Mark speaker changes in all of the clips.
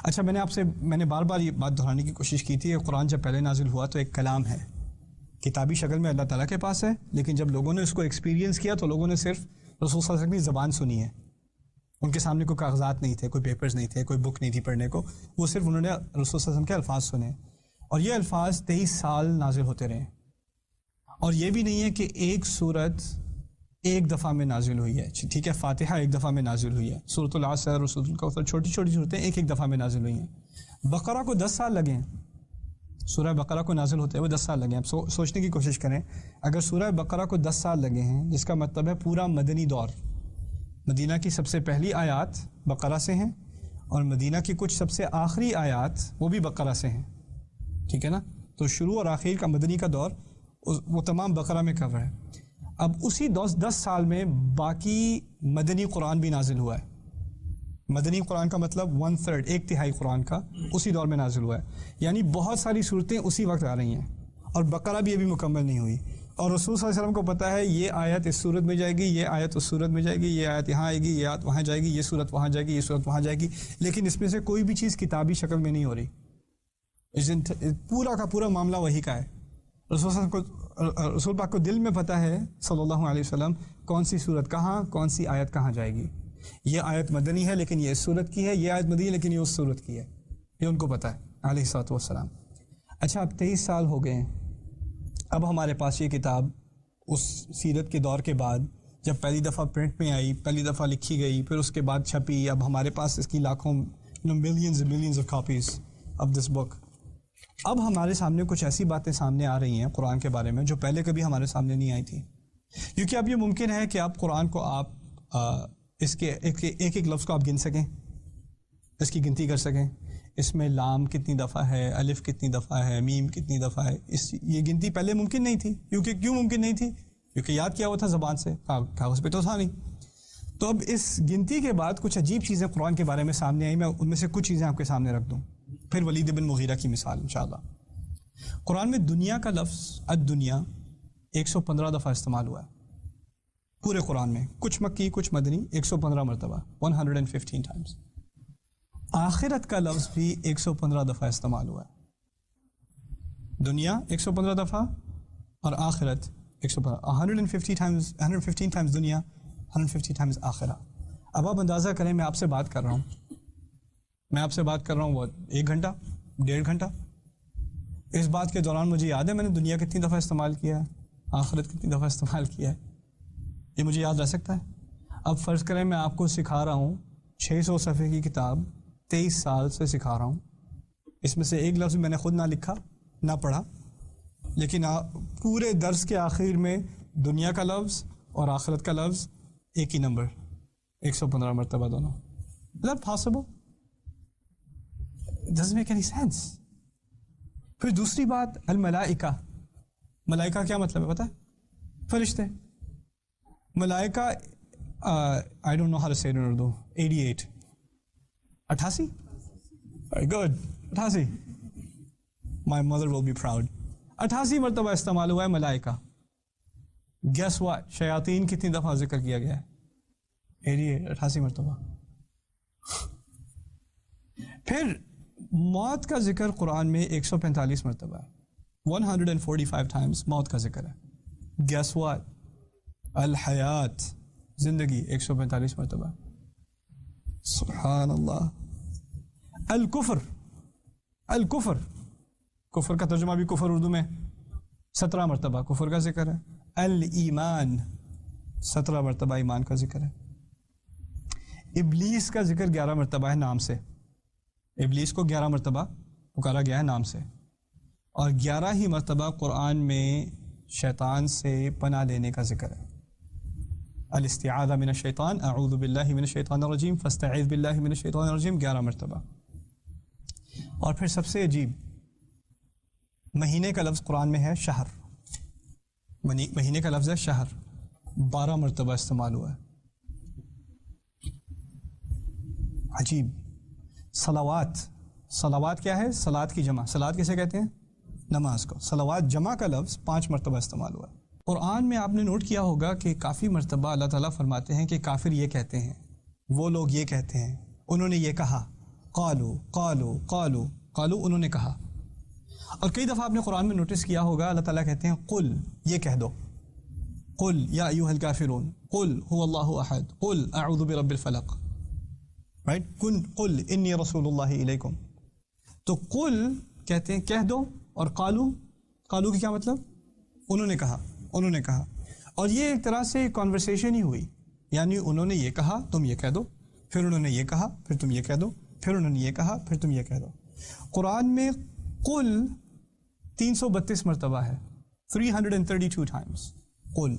Speaker 1: اچھا میں نے بار بار یہ بات دہرانے کی کوشش کی تھی کہ قرآن جب پہلے نازل ہوا تو ایک کلام ہے، کتابی شکل میں اللہ تعالیٰ کے پاس ہے، لیکن جب لوگوں نے اس کو ایکسپیرینس کیا تو لوگوں نے صرف رسول صلی اللہ علیہ وسلم کی زبان سنی ہے. ان کے سامنے کوئی کاغذات نہیں تھے، کوئی پیپرز نہیں تھے، کوئی بک نہیں تھی پڑھنے کو، وہ صرف انہوں نے رسول صلی اللہ علیہ وسلم کے الفاظ سنے، اور یہ الفاظ 23 سال نازل ہوتے رہے. اور یہ بھی نہیں ہے کہ ایک سورت ایک دفعہ میں نازل ہوئی ہے، ٹھیک ہے، فاتحہ ایک دفعہ میں نازل ہوئی ہے، سورۃ العصر اور سورۃ الکوثر چھوٹی چھوٹی صورتیں ایک دفعہ میں نازل ہوئی ہیں. بقرہ کو 10 سال لگے ہیں، سورہ بقرہ کو نازل ہوتے ہوئے 10 سال لگے ہیں. اب سوچنے کی کوشش کریں، اگر سورہ بقرہ کو 10 سال لگے ہیں، جس کا مطلب ہے پورا مدنی دور، مدینہ کی سب سے پہلی آیات بقرہ سے ہیں، اور مدینہ کی کچھ سب سے آخری آیات وہ بھی بقرہ سے ہیں، ٹھیک ہے نا، تو شروع اور آخر کا مدنی کا دور وہ تمام بقرہ میں کور ہے. اب اسی 10 سال میں باقی مدنی قرآن بھی نازل ہوا ہے. مدنی قرآن کا مطلب 1/3 ایک تہائی قرآن کا اسی دور میں نازل ہوا ہے، یعنی بہت ساری صورتیں اسی وقت آ رہی ہیں، اور بقرہ بھی ابھی مکمل نہیں ہوئی. اور رسول صلی اللہ علیہ وسلم کو پتہ ہے یہ آیت اس صورت میں جائے گی، یہ آیت اس صورت میں جائے گی، یہ آیت یہاں آئے گی، یہ آیت وہاں جائے گی، یہ صورت وہاں جائے گی، یہ صورت وہاں جائے گی، لیکن اس میں سے کوئی بھی چیز کتابی شکل میں نہیں ہو رہی. پورا کا پورا معاملہ وہی کا ہے. رسول پاک کو دل میں پتہ ہے صلی اللہ علیہ وسلم کون سی صورت کہاں، کون سی آیت کہاں جائے گی. یہ آیت مدنی ہے لیکن یہ اس صورت کی ہے، یہ آیت مدنی ہے لیکن یہ اس صورت کی ہے، یہ ان کو پتہ ہے علیہ الصلوۃ والسلام. اچھا، اب 23 سال ہو گئے ہیں. اب ہمارے پاس یہ کتاب اس سیرت کے دور کے بعد جب پہلی دفعہ پرنٹ میں آئی، پہلی دفعہ لکھی گئی، پھر اس کے بعد چھپی، اب ہمارے پاس اس کی لاکھوں millions of copies of this book. اب ہمارے سامنے کچھ ایسی باتیں سامنے آ رہی ہیں قرآن کے بارے میں جو پہلے کبھی ہمارے سامنے نہیں آئی تھی، کیونکہ اب یہ ممکن ہے کہ آپ قرآن کو اس کے ایک لفظ کو آپ گن سکیں، اس کی گنتی کر سکیں، اس میں لام کتنی دفعہ ہے، الف کتنی دفعہ ہے، میم کتنی دفعہ ہے. یہ گنتی پہلے ممکن نہیں تھی. کیوں ممکن نہیں تھی؟ کیونکہ یاد کیا ہوا تھا زبان سے، کاغذ پہ تو تھا نہیں. تو اب اس گنتی کے بعد کچھ عجیب چیزیں قرآن کے بارے میں سامنے آئی. میں ان میں سے کچھ چیزیں آپ کے سامنے رکھ دوں، پھر ولید بن مغیرہ کی مثال انشاءاللہ. قرآن میں دنیا کا لفظ الدنیا 115 دفعہ استعمال ہوا ہے پورے قرآن میں، کچھ مکی کچھ مدنی، 115 مرتبہ، 115 ٹائمز. آخرت کا لفظ بھی 115 دفعہ استعمال ہوا ہے. دنیا 115 دفعہ اور آخرت 115، 115 ٹائمز دنیا، 150 ٹائمز آخرہ. اب آپ اندازہ کریں، میں آپ سے بات کر رہا ہوں وہ 1 گھنٹہ 1.5 گھنٹہ. اس بات کے دوران مجھے یاد ہے میں نے دنیا کتنی دفعہ استعمال کیا ہے، آخرت کتنی دفعہ استعمال کیا ہے، یہ مجھے یاد رہ سکتا ہے. اب فرض کریں میں آپ کو سکھا رہا ہوں 600 صفحے کی کتاب 23 سال سے سکھا رہا ہوں، اس میں سے ایک لفظ میں نے خود نہ لکھا نہ پڑھا، لیکن پورے درس کے آخر میں دنیا کا لفظ اور آخرت کا لفظ ایک ہی نمبر، 115 مرتبہ دونوں. مطلب possible? doesn't make any sense. پھر دوسری بات، الملائکہ. ملائکہ کیا مطلب ہے پتہ ہے؟ فرشتے. ملائکہ I don't know how to say it in Urdu. 88 Very good. 88. My mother will be proud. 88 مرتبہ استعمال ہوا ہے ملائکہ. Guess what? شیاطین کتنی دفعہ ذکر کیا گیا ہے؟ 88 مرتبہ. پھر موت کا ذکر قرآن میں 145 مرتبہ ہے، 145 times موت کا ذکر ہے. Guess what? الحیات، زندگی، 145 مرتبہ. سبحان اللہ. الکفر، کفر کا ترجمہ بھی کفر اردو میں 17 مرتبہ کفر کا ذکر ہے. الایمان، 17 مرتبہ ایمان کا ذکر ہے. ابلیس کا ذکر 11 مرتبہ ہے نام سے. ابلیس کو 11 مرتبہ پکارا گیا ہے نام سے، اور 11 ہی مرتبہ قرآن میں شیطان سے پناہ لینے کا ذکر ہے. الاستعاذہ من الشیطان، اعوذ باللہ من الشیطان الرجیم، فاستعذ باللہ من الشیطان الرجیم، 11 مرتبہ. اور پھر سب سے عجیب، مہینے کا لفظ قرآن میں ہے شہر. مہینے کا لفظ ہے شہر، 12 مرتبہ استعمال ہوا ہے. عجیب. صلوات کیا ہے؟ صلات کی جمع. صلات کسے کہتے ہیں؟ نماز کو. صلوات جمع کا لفظ 5 مرتبہ استعمال ہوا ہے. قرآن میں آپ نے نوٹ کیا ہوگا کہ کافی مرتبہ اللہ تعالیٰ فرماتے ہیں کہ کافر یہ کہتے ہیں، وہ لوگ یہ کہتے ہیں، انہوں نے یہ کہا. قالو قالو قالو قالو انہوں نے کہا. اور کئی دفعہ آپ نے قرآن میں نوٹس کیا ہوگا اللہ تعالیٰ کہتے ہیں قل یہ کہہ دو, قل یا ایھا الکافرون, قل هو اللہ احد, قل اعوذ برب الفلق, رائٹ, قل انی رسول اللہ الیکم. تو قل کہتے ہیں کہہ دو, اور قالو, قالو کی کیا مطلب, انہوں نے کہا, انہوں نے کہا. اور یہ ایک طرح سے کانورسیشن ہی ہوئی, یعنی انہوں نے یہ کہا تم یہ کہہ دو, پھر انہوں نے یہ کہا پھر تم یہ کہہ دو, پھر انہوں نے یہ کہا پھر تم یہ کہہ دو. قرآن میں قل 332 مرتبہ ہے, 332 times قل.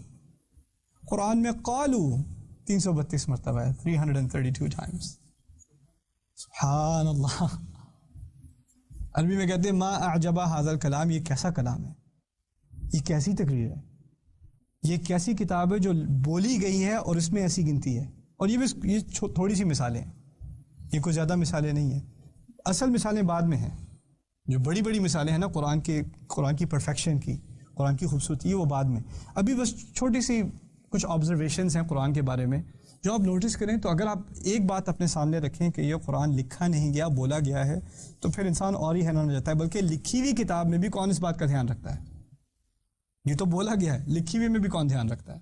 Speaker 1: قرآن میں قالو 332 مرتبہ ہے, 332 times. سبحان اللہ. عربی میں کہتے ہیں ما اعجبہ ھذا الکلام, یہ کیسا کلام ہے, یہ کیسی تقریر ہے, یہ کیسی کتاب ہے جو بولی گئی ہے اور اس میں ایسی گنتی ہے. اور یہ تھوڑی سی مثالیں ہیں, یہ کوئی زیادہ مثالیں نہیں ہیں, اصل مثالیں بعد میں ہیں. جو بڑی بڑی مثالیں ہیں نا قرآن کی پرفیکشن کی, قرآن کی خوبصورتی, وہ بعد میں. ابھی بس چھوٹی سی کچھ آبزرویشنز ہیں قرآن کے بارے میں جو آپ نوٹس کریں تو اگر آپ ایک بات اپنے سامنے رکھیں کہ یہ قرآن لکھا نہیں گیا, بولا گیا ہے, تو پھر انسان اور ہی حیران ہو جاتا ہے. بلکہ لکھی ہوئی کتاب میں بھی کون اس بات کا دھیان رکھتا ہے, یہ تو بولا گیا ہے, لکھی ہوئی میں بھی کون دھیان رکھتا ہے.